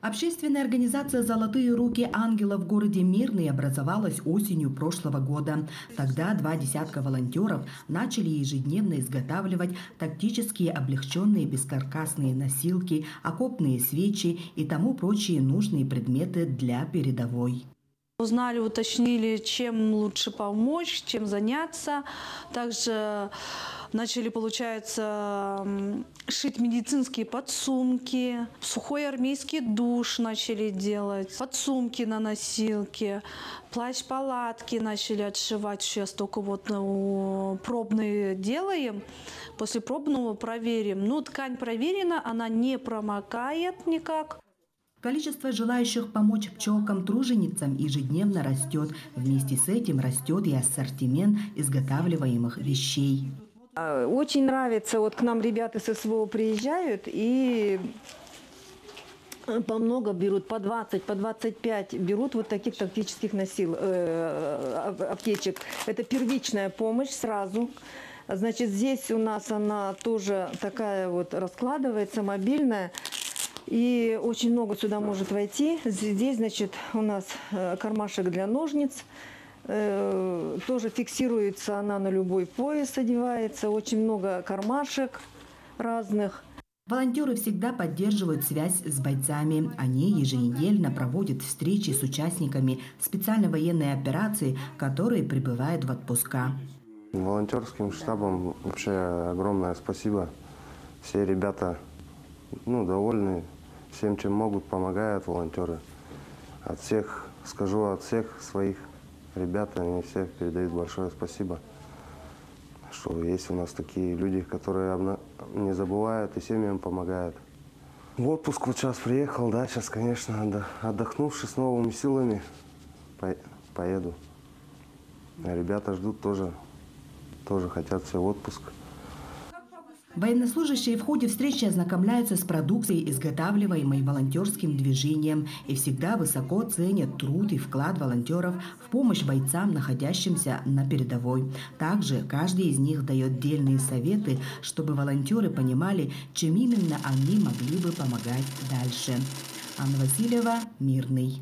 Общественная организация «Золотые руки ангела» в городе Мирный образовалась осенью прошлого года. Тогда 20 волонтеров начали ежедневно изготавливать тактические облегченные бескаркасные носилки, окопные свечи и тому прочие нужные предметы для передовой. Узнали, уточнили, чем лучше помочь, чем заняться. Также начали, получается, шить медицинские подсумки, сухой армейский душ начали делать, подсумки на носилки, плащ-палатки начали отшивать. Сейчас только вот пробные делаем, после пробного проверим. Ну, ткань проверена, она не промокает никак. Количество желающих помочь пчелкам-труженицам ежедневно растет. Вместе с этим растет и ассортимент изготавливаемых вещей. Очень нравится, вот к нам ребята с СВО приезжают и по много берут, по 20, по 25 берут вот таких тактических аптечек. Это первичная помощь сразу. Значит, здесь у нас она тоже такая вот раскладывается, мобильная. И очень много сюда может войти. Здесь, значит, у нас кармашек для ножниц. Тоже фиксируется она на любой пояс, одевается. Очень много кармашек разных. Волонтеры всегда поддерживают связь с бойцами. Они еженедельно проводят встречи с участниками специальной военной операции, которые прибывают в отпуска. Волонтерским штабам вообще огромное спасибо. Все ребята довольны. Всем, чем могут, помогают волонтеры. От всех своих ребят, они все передают большое спасибо, что есть у нас такие люди, которые не забывают и семьям помогают. В отпуск вот сейчас приехал, да, сейчас, конечно, отдохнувши с новыми силами, поеду. А ребята ждут тоже хотят все в отпуск. Военнослужащие в ходе встречи ознакомляются с продукцией, изготавливаемой волонтерским движением, и всегда высоко ценят труд и вклад волонтеров в помощь бойцам, находящимся на передовой. Также каждый из них дает дельные советы, чтобы волонтеры понимали, чем именно они могли бы помогать дальше. Анна Васильева, Мирный.